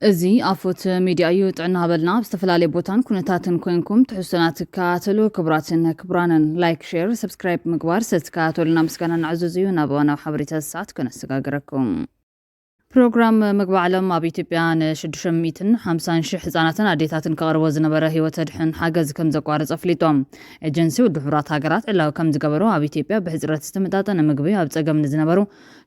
እዚ ኣፎት ሚድያ እዩ ጥዕና በልና ብዝተፈላለየ ቦታን ኩነታትን ኮይንኩም ትሕዝቶናት ትከታተሉ ክቡራንን ላይክ ሼር ሰብስክራይብ ምግባር ዝተከታተሉና ምስጋና ንዕዘዝ እዩ ናብ ዋናው ሓበሬታ ሰዓት ከነሰጋግረኩም ፕሮግራም ምግቢ ዓለም ኣብ ኢትዮጵያ ን650,000 ህጻናትን ኣዴታትን ከቕርቦ ዝነበረ ህይወት ድሕን ሓገዝ ከም ዘቋርጽ ኣፍሊጦም ኤጀንሲ ውድብ ሕብራት ሃገራት ዕላዊ ከም ዝገበሩ ኣብ ኢትዮጵያ ብሕጽረት ዝተመጣጠነ ምግቢ ኣብ ጸገም ዝነበሩ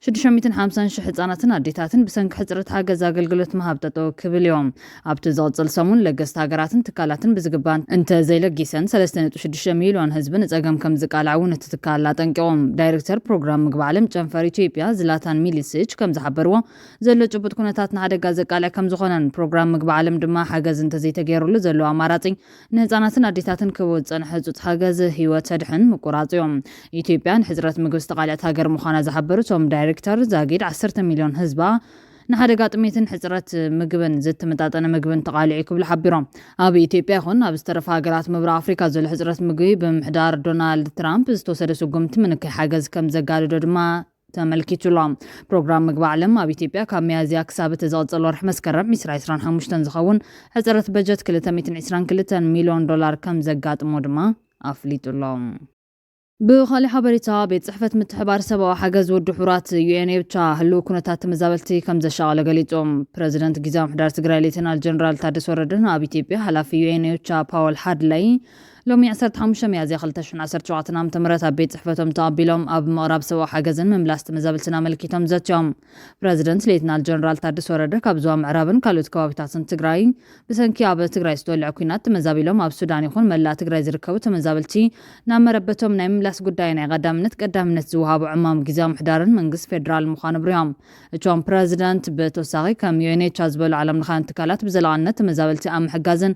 650,000 ህጻናትን ኣዴታትን ብሰንኪ ሕጽረት ሓገዝ ኣገልግሎት ምሃብ ጠጠው ክብል እዮም ኣብቲ ዝቕጽል ሰሙን ለገስቲ ሃገራትን ትካላትን ብዝግባን እንተዘይለጊሰን 3.6 ሚልዮን ህዝቢ ንጸገም ከም ዝቃልዑ ነቲ ትካል ኣጠንቂቖም ዳይሬክተር ፕሮግራም ምግቢ ዓለም ጨንፈር ኢትዮጵያ ዝላታን ሚሊሲች ከም ዝሓበርዎ ዘሎ ጭቡጥ ኩነታት ንሓደጋ ዘቃልዕ ከም ዝኾነን ፕሮግራም ምግቢ ዓለም ድማ ሓገዝ እንተዘይተገይሩሉ ዘሎ ኣማራጺ ንህፃናትን ኣዴታትን ክቡር ፀንሐ ፁት ሓገዝ ህይወት ድሕን ምቁራጽ እዮም ኢትዮጵያ ንሕፅረት ምግቢ ዝተቃልዐት ሃገር ምዃና ዝሓበሩ እቶም ዳይሬክተር ዛጊድ 10 ሚልዮን ህዝባ ንሓደጋ ጥሜትን ሕፅረት ምግብን ዝተመጣጠነ ምግብን ተቃሊዑ ክብሉ ሓቢሮም ኣብ ኢትዮጵያ ይኹን ኣብ ዝተረፈ ሃገራት ምብራቅ ኣፍሪካ ዘሎ ሕፅረት ምግቢ ብምሕዳር ዶናልድ ትራምፕ ዝተወሰደ ስጉምቲ ምንክይ ሓገዝ ከም ዘጋድዶ ድማ ተመልኪቱሎም ፕሮግራም ምግቢ ዓለም ኣብ ኢትዮጵያ ካብ ሚያዝያ ክሳብ እቲ ዝቕጽል ወርሒ መስከረም 2025 ዝኸውን ሕፅረት በጀት $222 ሚልዮን ከም ዘጋጥሞ ድማ ኣፍሊጡሎም ብኻልእ ሓበሬታ ቤት ጽሕፈት ምትሕብባር ሰብኣዊ ሓገዝ ውድብ ሕብራት ዩኤንኤቻ ህልው ኩነታት ተመዛበልቲ ከም ዘሻቐለ ገሊጾም ፕረዚደንት ጊዜያዊ ምምሕዳር ትግራይ ሌተናል ጀነራል ታደሰ ወረደን ኣብ ኢትዮጵያ ሓላፊ ዩኤንኤቻ ፓውል ሃድላይ ሎሚ 15 ሚያዝያ 2017 ዓ.ም ኣብ ቤት ጽሕፈቶም ተቐቢሎም ኣብ ምቕራብ ሰብኣዊ ሓገዝን ምምላስ ተመዛበልትን ኣመልኪቶም ዘትዮም ፕረዚደንት ሌተናል ጀነራል ታደሰ ወረደ ካብ ዞባ ምዕራብን ካልኦት ከባቢታትን ትግራይ ብሰንኪ ኣብ ትግራይ ዝተወልዐ ኩናት ተመዛቢሎም ኣብ ሱዳን ይኹን መላእ ትግራይ ዝርከቡ ተመዛበልቲ ናብ መረበቶም ናይ ምምላስ ጉዳይ ናይ ቀዳምነት ዝወሃቡ ዕማም ጊዜያዊ ምምሕዳርን መንግስቲ ፌደራል ምዃኑ ብርዮም እቶም ፕረዚደንት ብተወሳኺ ከም ዩኤንኤች ዝበሉ ዓለም ለኻዊ ትካላት ብዘላቕነት ተመዛበልቲ ኣብ ምሕጋዝን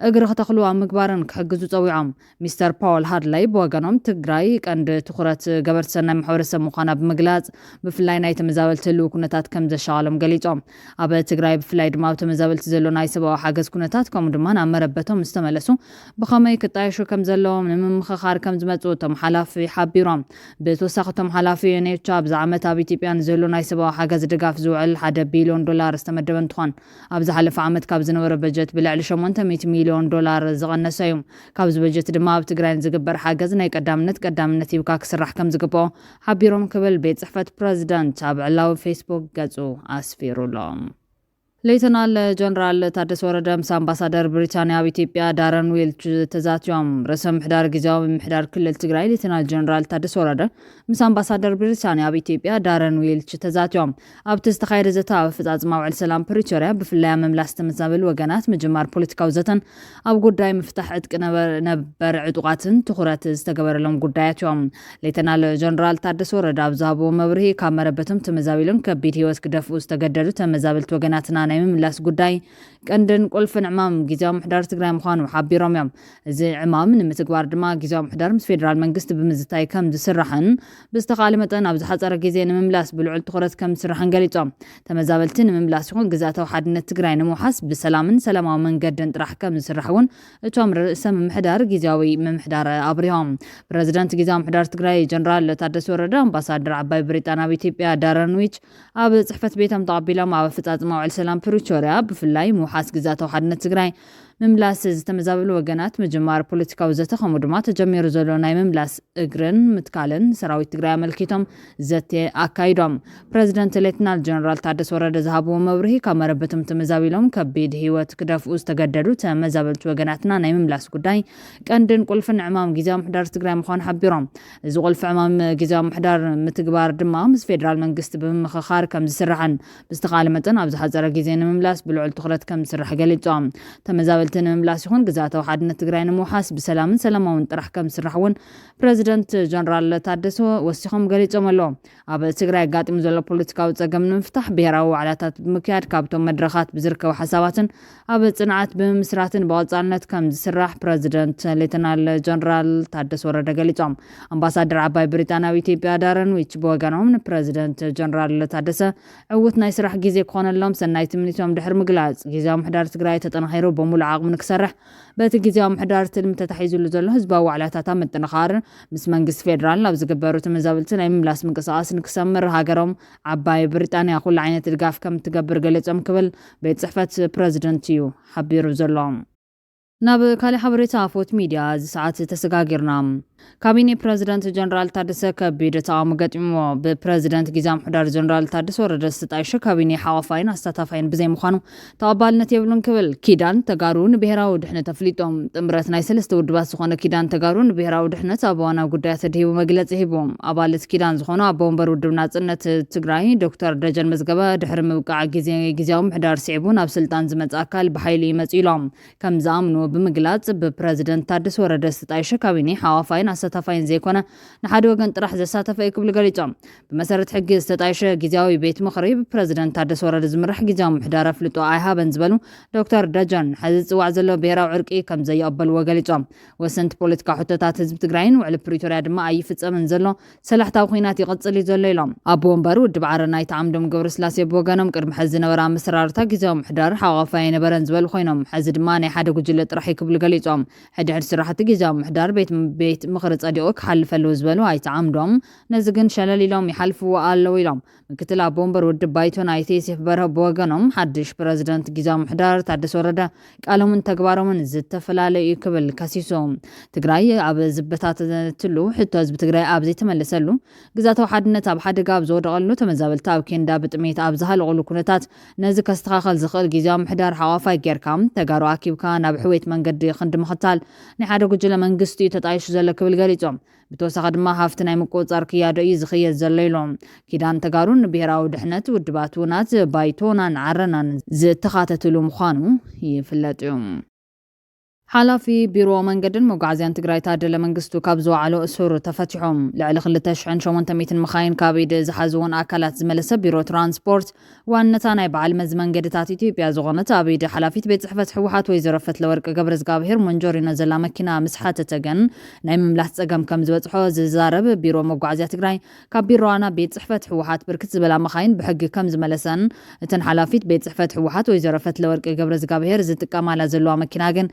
እግሪ ከተኽሉ ኣብ ምግባርን ክሕግዙ ፀዊዖም ሚስተር ፓውል ሃድላይ ብወገኖም ትግራይ ቀንዲ ትኹረት ገበርቲ ሰናይ ማሕበረሰብ ምዃና ብምግላጽ ብፍላይ ናይ ተመዛበልቲ ህልው ኩነታት ከም ዘሻቐሎም ገሊጾም ኣብ ትግራይ ብፍላይ ድማ ኣብ ተመዛበልቲ ዘሎ ናይ ሰብኣዊ ሓገዝ ኩነታት ከምኡ ድማ ናብ መረበቶም ዝተመለሱ ብኸመይ ክጣየሹ ከም ዘለዎም ንምምኽኻር ከም ዝመፁ እቶም ሓላፊ ሓቢሮም ብተወሳኺ እቶም ሓላፊ ዩኤንኤቻ ኣብዚ ዓመት ኣብ ኢትዮጵያ ንዘሎ ናይ ሰብኣዊ ሓገዝ ድጋፍ ዝውዕል $1 ቢልዮን ዝተመደበ እንትኾን ኣብ ዝሓለፈ ዓመት ካብ ዝነበረ በጀት ብልዕሊ $800 ሚልዮን ዝቐነሰ እዩ ካብዚ በጀት ድማ ኣብ ትግራይ ዝግበር ሓገዝ ናይ ቀዳምነት ይብካ ክስራሕ ከም ዝግብኦ ሓቢሮም ክብል ቤት ጽሕፈት ፕረዚደንት ኣብ ዕላዊ ፌስቡክ ገጹ ኣስፊሩሎም ሌተናል ጀነራል ታደሰ ወረደ ምስ ኣምባሳደር ብሪታንያ ኣብ ኢትዮጵያ ዳረን ዊልች ተዛትዮም ርእሰ ምምሕዳር ጊዜያዊ ምምሕዳር ክልል ትግራይ ሌተናል ጀነራል ታደሰ ወረደ ምስ ኣምባሳደር ብሪታንያ ኣብ ኢትዮጵያ ዳረን ዊልች ተዛትዮም ኣብቲ ዝተኻየደ ዘተ ኣብ ፍጻጽ መውዕል ሰላም ፕሪቶሪያ ብፍላይ ምምላስ ተመዛበሉ ወገናት ምጅማር ፖለቲካዊ ዘተን ኣብ ጉዳይ ምፍታሕ ዕጥቂ ነበር ዕጡቓትን ትኹረት ዝተገበረሎም ጉዳያት እዮም ሌተናል ጀነራል ታደሰ ወረደ ኣብ ዝሃብዎ መብርሂ ካብ መረበቶም ተመዛቢሎም ከቢድ ህይወት ክደፍኡ ዝተገደዱ ተመዛበልቲ ወገናትና ናይ ምምላስ ጉዳይ ቀንድን ቁልፍን ዕማም ጊዜያዊ ምምሕዳር ትግራይ ምዃኑ ሓቢሮም እዮም እዚ ዕማም ንምትግባር ድማ ጊዜያዊ ምምሕዳር ምስ ፌደራል መንግስቲ ብምዝታይ ከም ዝስራሕን ብዝተኻለ መጠን ኣብ ዝሓፀረ ግዜ ንምምላስ ብልዑል ትኹረት ከም ዝስራሕን ገሊፆም ተመዛበልቲ ንምምላስ ይኹን ግዛታዊ ሓድነት ትግራይ ንምውሓስ ብሰላምን ሰላማዊ መንገድን ጥራሕ ከም ዝስራሕ እውን እቶም ርእሰ ምምሕዳር ጊዜያዊ ምምሕዳር ኣብሪሆም ፕረዚደንት ጊዜያዊ ምምሕዳር ትግራይ ጀነራል ታደሰ ወረደ ኣምባሳደር ዓባይ ብሪጣንያ ኣብ ኢትዮጵያ ዳረን ዊልች ኣብ ጽሕፈት ቤቶም ተቐቢሎም ኣብ ፍጻጽ መውዕል ሰላም ፕሪቶሪያ ብፍላይ ምውሓስ ግዛታዊ ሓድነት ትግራይ ምምላስ ዝተመዛበሉ ወገናት ምጅማር ፖለቲካዊ ዘተ ከምኡ ድማ ተጀሚሩ ዘሎ ናይ ምምላስ እግርን ምትካልን ሰራዊት ትግራይ ኣመልኪቶም ዘተ ኣካይዶም ፕረዚደንት ሌተናል ጀነራል ታደሰ ወረደ ዝሃብዎ መብርሂ ካብ መረበቶም ተመዛቢሎም ከቢድ ህይወት ክደፍኡ ዝተገደዱ ተመዛበልቲ ወገናትና ናይ ምምላስ ጉዳይ ቀንድን ቁልፍን ዕማም ጊዜያዊ ምምሕዳር ትግራይ ምዃኑ ሓቢሮም እዚ ቁልፊ ዕማም ጊዜያዊ ምምሕዳር ምትግባር ድማ ምስ ፌደራል መንግስቲ ብምምኽኻር ከም ዝስራሕን ብዝተኻለ መጠን ኣብ ዝሓፀረ ግዜ ንምምላስ ብልዑል ትኹረት ከም ዝስራሕ ገሊፆም ተመዛበልቲ ንምምላስ ይኹን ግዛታዊ ሓድነት ትግራይ ንምውሓስ ብሰላምን ሰላማውን ጥራሕ ከም ዝስራሕ እውን ፕረዚደንት ጀነራል ታደሰ ወሲኾም ገሊፆም ኣለዎም ኣብ ትግራይ ኣጋጢሙ ዘሎ ፖለቲካዊ ፀገም ንምፍታሕ ብሄራዊ ዋዕላታት ብምክያድ ካብቶም መድረኻት ብዝርከቡ ሓሳባትን ኣብ ጽንዓት ብምስራትን ብቐጻልነት ከም ዝስራሕ ፕረዚደንት ሌተናል ጀነራል ታደሰ ወረደ ገሊፆም ኣምባሳደር ዓባይ ብሪጣንያ ኣብ ኢትዮጵያ ዳረን ዊልች ብወገኖም ንፕረዚደንት ጀነራል ታደሰ ዕውት ናይ ስራሕ ግዜ ክኾነሎም ሰናይ ትምኒቶም ድሕሪ ምግላጽ ጊዜያዊ ምምሕዳር ትግራይ ተጠናኺሩ ብሙሉእ ዓቕሚ ንክሰርሕ በቲ ጊዜያዊ ምሕዳር ትልሚ ተታሒዙሉ ዘሎ ህዝባዊ ዋዕላታት ምጥንኻር ምስ መንግስቲ ፌደራል ናብ ዝግበሩ ተመዛበልቲ ናይ ምምላስ ምንቅስቓስ ንክሰምር ሃገሮም ዓባይ ብሪጣንያ ኩሉ ዓይነት ድጋፍ ከም ትገብር ገሊፆም ክብል ቤት ጽሕፈት ፕረዚደንት እዩ ሓቢሩ ዘሎ ናብ ካልእ ሓበሬታ ፎት ሚድያ ዝሰዓት ተሰጋጊርና ካቢኔ ፕረዚደንት ጀነራል ታደሰ ከቢድ ተቃውሞ ገጢሞ ብፕረዚደንት ጊዜያዊ ምሕዳር ጀነራል ታደሰ ወረደ ዝተጣየሸ ካቢኔ ሓዋፋይን ኣሳታፋይን ብዘይ ምዃኑ ተቐባልነት የብሉን ክብል ኪዳን ተጋሩ ንብሔራዊ ድሕነት ኣፍሊጦም ጥምረት ናይ ሰለስተ ውድባት ዝኾነ ኪዳን ተጋሩ ንብሔራዊ ድሕነት ኣብ እዋናዊ ጉዳያት ተድሂቡ መግለፂ ሂቦም ኣባላት ኪዳን ዝኾኑ ኣቦ ወንበር ውድብ ናጽነት ትግራይ ዶክተር ደጀን መዝገበ ድሕሪ ምብቃዕ ጊዜያዊ ምሕዳር ስዒቡ ናብ ስልጣን ዝመጽእ ኣካል ብሓይሊ ይመጽ ኢሎም ከም ዝኣምኑ ብምግላጽ ብፕረዚደንት ታደሰ ወረደ ዝተጣየሸ ካቢኔ ሓዋፋይን ኣሳታፋይን ዘይኮነ ንሓደ ወገን ጥራሕ ዘሳተፈ እዩ ክብል ገሊፆም ብመሰረት ሕጊ ዝተጣየሸ ጊዜያዊ ቤት ምኽሪ ብፕረዚደንት ታደሰ ወረደ ዝምራሕ ጊዜያዊ ምሕዳር ኣፍልጦ ኣይሃበን ዝበሉ ዶክተር ደጀን ሕዚ ዝፅዋዕ ዘሎ ብሔራዊ ዕርቂ ከም ዘየቐበልዎ ገሊፆም ወሰንቲ ፖለቲካ ሕቶታት ህዝቢ ትግራይን ውዕሊ ፕሪቶርያ ድማ ኣይፍፀምን ዘሎ ሰላሕታዊ ኩናት ይቕፅል እዩ ዘሎ ኢሎም ኣቦ ወንበር ውድብ ዓረና ይተዓምዶም ገብረስላሴ ብወገኖም ቅድሚ ሕዚ ዝነበራ መስራርታ ጊዜያዊ ምሕዳር ሓዋፋይ ኣይነበረን ዝበሉ ኮይኖም ሕዚ ድማ ናይ ሓደ ጉጅለ ጥራሕ ክብሉ ገሊፆም ሕድሕድ ስራሕቲ ጊዜያዊ ምሕዳር ቤት ምኽሪ ጸዲቑ ክሓልፈሉ ዝበሉ ኣይተዓምዶም ነዚ ግን ሸለል ኢሎም ይሓልፍዎ ኣለዉ ኢሎም ምክትል ኣቦ ወንበር ውድብ ባይቶና ኣይቲ ዮሴፍ በርሀ ብወገኖም ሓድሽ ፕረዚደንት ጊዜያዊ ምሕዳር ታደሰ ወረደ ቃሎምን ተግባሮምን ዝተፈላለዩ ክብል ከሲሶም ትግራይ ኣብ ዝበታተትሉ ሕቶ ህዝቢ ትግራይ ኣብ ዘይተመለሰሉ ግዛታዊ ሓድነት ኣብ ሓደጋ ኣብ ዝወደቐሉ ተመዛበልቲ ኣብ ኬንዳ ብጥሜት ኣብ ዝሃለቑሉ ኩነታት ነዚ ከስተኻኸል ዝኽእል ጊዜያዊ ምሕዳር ሓዋፋይ ጌርካ ተጋሩ ኣኪብካ ናብ ሕዌት መንገዲ ክንዲ ምኽታል ናይ ሓደ ጉጅለ መንግስቲ እዩ ተጣይሹ ዘሎ ክብል ገሊፆም ብተወሳኺ ድማ ሃፍቲ ናይ ምቁፅጻር ክያዶ እዩ ዝኽየድ ዘሎ ኢሎም ኪዳን ተጋሩን ብሔራዊ ድሕነት ውድባት ውናት ባይቶናን ዓረናን ዝተኻተትሉ ምዃኑ ይፍለጥ እዩ ሓላፊ ቢሮ መንገድን መጓዓዝያን ትግራይ ታደለ መንግስቱ ካብ ዝወዓሎ እሱር ተፈቲሖም ልዕሊ 2800 መኻይን ካብ ኢድ ዝሓዝውን ኣካላት ዝመለሰ ቢሮ ትራንስፖርት ዋነታ ናይ በዓል መዚ መንገድታት ኢትዮጵያ ዝኾነት ኣብ ኢድ ሓላፊት ቤት ጽሕፈት ሕወሓት ወይዘሮ ፈትለወርቂ ገብረ ዝጋብሔር ሞንጆሪኖ ዘላ መኪና ምስ ሓተተገን ናይ ምምላስ ፀገም ከም ዝበፅሖ ዝዛረብ ቢሮ መጓዓዝያ ትግራይ ካብ ቢሮዋና ቤት ጽሕፈት ሕወሓት ብርክት ዝበላ መኻይን ብሕጊ ከም ዝመለሰን እተን ሓላፊት ቤት ጽሕፈት ሕወሓት ወይዘሮ ፈትለወርቂ ገብረ ዝጋብሔር ዝጥቀማላ ዘለዋ መኪና ግን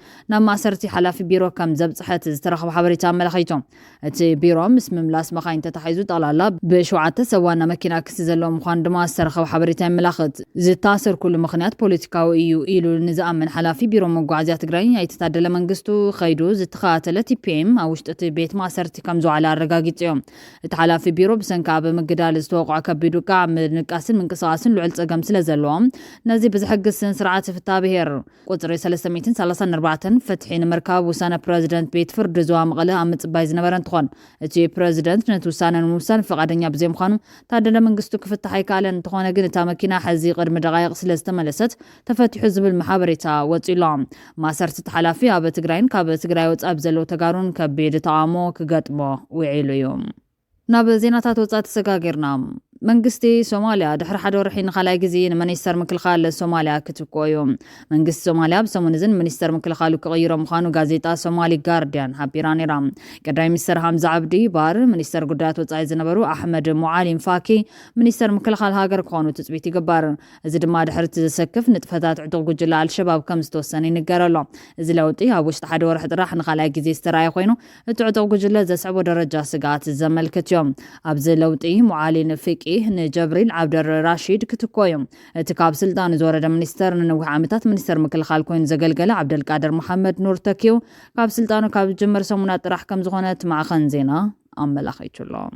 ማሰርቲ ሓላፊ ቢሮ ከም ዘብጽሐት ዝተረኸበ ሓበሬታ ኣመላኺቶም እቲ ቢሮ ምስ ምምላስ መኻይን ተታሒዙ ጠቕላላ ብሸውዓተ ሰዋና መኪና ክሲ ዘለዎ ምዃኑ ድማ ዝተረኸበ ሓበሬታ የመላኽት ዝታሰር ኩሉ ምኽንያት ፖለቲካዊ እዩ ኢሉ ንዝኣምን ሓላፊ ቢሮ መጓዓዝያ ትግራይ ኣይተታደለ መንግስቱ ኸይዱ ዝተኸታተለ ቲፒኤም ኣብ ውሽጢ እቲ ቤት ማሰርቲ ከም ዝወዓለ ኣረጋጊጹ እዮም እቲ ሓላፊ ቢሮ ብሰንካ ብምግዳል ዝተወቕዐ ከቢዱ ቃ ምንቃስን ምንቅስቓስን ልዑል ፀገም ስለ ዘለዎም ነዚ ብዝሕግዝ ስርዓት ፍትሐ ብሔር ቁፅሪ 334 ፍትሒን ምርካብ ውሳነ ፕረዚደንት ቤት ፍርዲ ዞባ መቐለ ኣብ ምጽባይ ዝነበረ እንትኾን እቲ ፕረዚደንት ነቲ ውሳነ ንምውሳን ፈቃደኛ ብዘይ ምዃኑ ታደለ መንግስቱ ክፍታሕ ኣይከኣለን እንትኾነ ግን እታ መኪና ሕዚ ቅድሚ ደቓይቕ ስለ ዝተመለሰት ተፈቲሑ ዝብል ማሕበሬታ ወፂሎም ማሰርቲ ተሓላፊ ኣብ ትግራይን ካብ ትግራይ ወጻኢ ብዘለዉ ተጋሩን ከቢድ ተቃውሞ ክገጥሞ ውዒሉ እዩ ናብ ዜናታት ወጻኢ ተሰጋጊርና መንግስቲ ሶማሊያ ድሕሪ ሓደ ወርሒ ንኻልኣይ ግዜ ንሚኒስተር ምክልኻል ሶማሊያ ክትቆዩ መንግስቲ ሶማሊያ ብሰሙን እዝን ሚኒስተር ምክልኻሉ ክቕይሮ ምዃኑ ጋዜጣ ሶማሊ ጋርዲያን ሓቢራ ነይራ ቀዳማይ ሚኒስተር ሓምዛ ዓብዲ ባር ሚኒስተር ጉዳያት ወጻኢ ዝነበሩ ኣሕመድ ሙዓሊም ፋኪ ሚኒስተር ምክልኻል ሃገር ክኾኑ ትፅቢት ይግበር እዚ ድማ ድሕሪ ዝሰክፍ ንጥፈታት ዕጡቕ ጉጅለ አልሸባብ ከም ዝተወሰነ ይንገረሎ እዚ ለውጢ ኣብ ውሽጢ ሓደ ወርሒ ጥራሕ ንኻልኣይ ግዜ ዝተረኣየ ኮይኑ እቲ ዕጡቕ ጉጅለ ዘስዕቦ ደረጃ ስጋት ዘመልክት እዮም ኣብዚ ለውጢ ሙዓሊም ፍቂ ንጀብሪል ዓብደር ራሺድ ክትኮዮም እቲ ካብ ስልጣን ዝወረደ ሚኒስተር ንነዊሕ ዓመታት ሚኒስተር ምክልኻል ኮይኑ ዘገልገለ ዓብደልቃድር መሐመድ ኑር ተኪዩ ካብ ስልጣኑ ካብ ጅምር ሰሙናት ጥራሕ ከም ዝኾነ ማዕኸን ዜና ኣመላኺቱሎም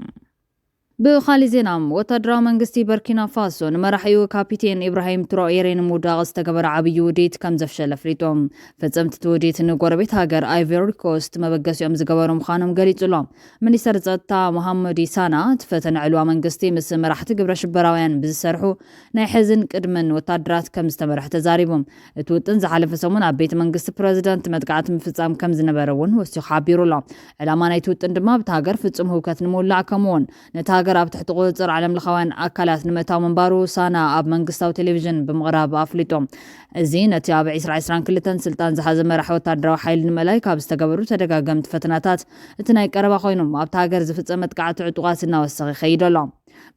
ብኻሊእ ዜና ወታደራዊ መንግስቲ በርኪና ፋሶ ንመራሒኡ ካፒቴን ኢብራሂም ትራኦሬ ንምውዳቕ ዝተገበረ ዓብዪ ውዲት ከም ዘፍሸለ ኣፍሊጦም ፈጸምቲ እቲ ውዲት ንጎረቤት ሃገር ኣይቮሪ ኮስት መበገሲኦም ዝገበሩ ምዃኖም ገሊጹሎም ሚኒስተር ጸጥታ መሐመድ ኢሳና እቲ ፈተነ ዕልዋ መንግስቲ ምስ መራሕቲ ግብረ ሽበራውያን ብዝሰርሑ ናይ ሕዝን ቅድምን ወታደራት ከም ዝተመርሐ ተዛሪቦም እቲ ውጥን ዝሓለፈ ሰሙን ኣብ ቤተ መንግስቲ ፕረዚደንት መጥቃዕቲ ምፍጻም ከም ዝነበረ እውን ወሲኹ ሓቢሩሎም ዕላማ ናይቲ ውጥን ድማ ብቲ ሃገር ፍጹም ህውከት ንምውላዕ ከምኡውን ነቲ ሃገር ኣብ ትሕቲ ቁፅጥር ዓለም ለኻውያን ኣካላት ንምእታው ምንባሩ ሳና ኣብ መንግስታዊ ቴሌቪዥን ብምቕራብ ኣፍሊጦም እዚ ነቲ ኣብ 2022 ስልጣን ዝሓዘ መራሒ ወታደራዊ ሓይሊ ንምእላይ ካብ ዝተገበሩ ተደጋገምቲ ፈተናታት እቲ ናይ ቀረባ ኮይኑ ኣብቲ ሃገር ዝፍፀመ ጥቃዕቲ ዕጡቓት እናወሰኸ ይኸይድ ኣሎ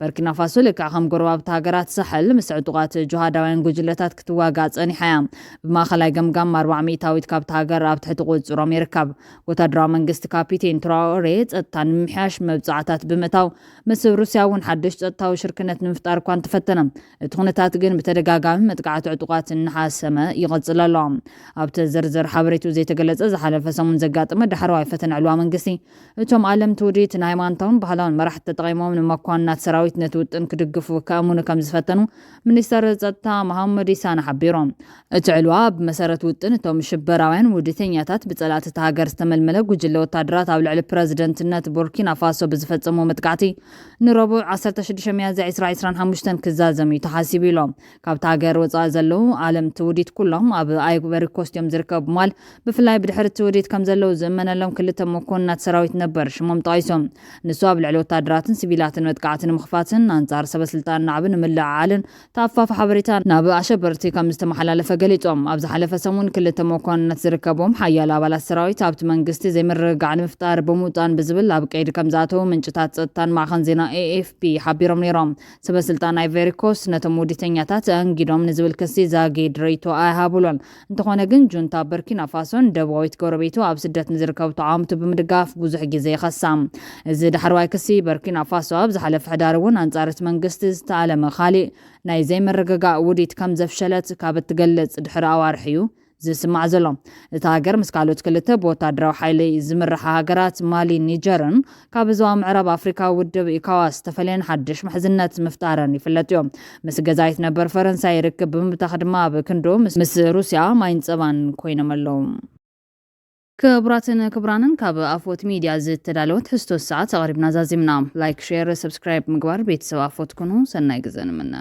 بركينا فاسو لك عخم قرباب تاقرات سحل مسعطوغات جهادوين قجلتات كتواقع صاني حيام بما خلاي قمقام 400 تاويت كاب تاقر راب تحت قوز رام يركب وتدرا منقست كابيتين تراوريت اتان محاش مبزعتات بمتاو مسو روسياون حدش تاو شركنة نفتار كوان تفتنا تخونتات قن بتدقاقام متقعات عطوغات النحاسمة يغزل اللهم ابت زرزر حبريتو زي تقلت ازا حالة سمون زقات مد حرواي فتن علوا منقسي اتوم عالم توديت نايمانتون بحالان مرح تتغيمو من مكوانات سراويت نتوت انكدقف وكامون كم زفتنو منستر زتا محمد إسان حبيرون اتعلوا بمسارة وطن اتوم شبراوين وديثينياتات بصلات تهاجر استململه وجلو تادرات او لعل بريزيدنتنت بوركينا فاسو بزفصمو متقعتي نربو 16 ميازا 2025 كزازم يتحاسبيلو كاب تهاجر وصا زلو عالم توديت كلهم اب ايغوري كوستيوم زركب مال بفلاي بدحر توديت كم زلو زمنلهم كلتهم مكونات سراويت نبر شمم طايسوم نسواب لعلو تادراتن سبيلاتن متقعتن مخفاتن انصار سبسلطان نعبن ملعالن تافاف حبريتان ناب اشبرتي كم استمحلالف قليطوم ابز حلف سمون كلتهم مكونات زركبهم حيال ابال السراويت ابت منغستي زي مرقع مفتار بموطان بزبل اب قيد كم زاتو منጭታት ጸጥታን ማخን ዜና AFP حبيرم نيرام سبسلطان ايفري كوست نتم وديتኛታት እንግዶም ንዝብል ክሲ ዛጌ ድሬቶ አይሃብሏል እንተኾነ ግን ጁንታ በርኪና ፋሶን ደቡባዊት ጎረቤቱ ኣብ ስደት ንዝርከቡ ተዓምቱ ብምድጋፍ ብዙሕ ግዜ ይኸሳም እዚ ድሕርዋይ ክሲ በርኪና ፋሶ ኣብ ዝሓለፈ ሕዳር እውን አንጻረት መንግስቲ ዝተዓለመ ኻሊእ ናይ ዘይመረጋጋእ ውዲት ከም ዘፍሸለት ካብ እትገልጽ ድሕሪ ኣዋርሕዩ ዝስማዕ ዘሎ እቲ ሃገር ምስ ካልኦት ክልተ ብወታደራዊ ሓይሊ ዝምራሕ ሃገራት ማሊ ኒጀርን ካብ ዞባ ምዕራብ ኣፍሪካ ውድብ ኢካዋስ ተፈልየን ሓድሽ ምሕዝነት ምፍጣረን ይፍለጥ እዮም ምስ ገዛይት ነበር ፈረንሳይ ርክብ ብምብታኽ ድማ ብክንዶ ምስ ሩስያ ማይን ፀባን ኮይኖም ኣለዉ ክቡራትን ክቡራንን ካብ ኣፎት ሚድያ ዝተዳለወት ሕዝቶ ሰዓት ኣቕሪብና ዛዚምና ላይክ ሼር ሰብስክራይብ ምግባር ቤተሰብ ኣፎት ኩኑ ሰናይ ግዜ ንምነ